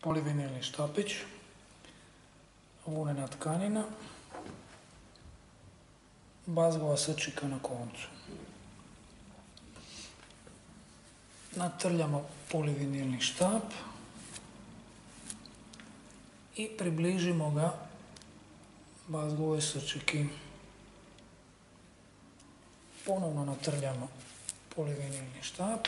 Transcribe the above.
polivinilni štapić, vunena tkanina, bazgova srčika na koncu. Natrljamo polivinilni štap i približimo ga bazgovoj srčiki. Ponovno natrljamo polivinilni štap.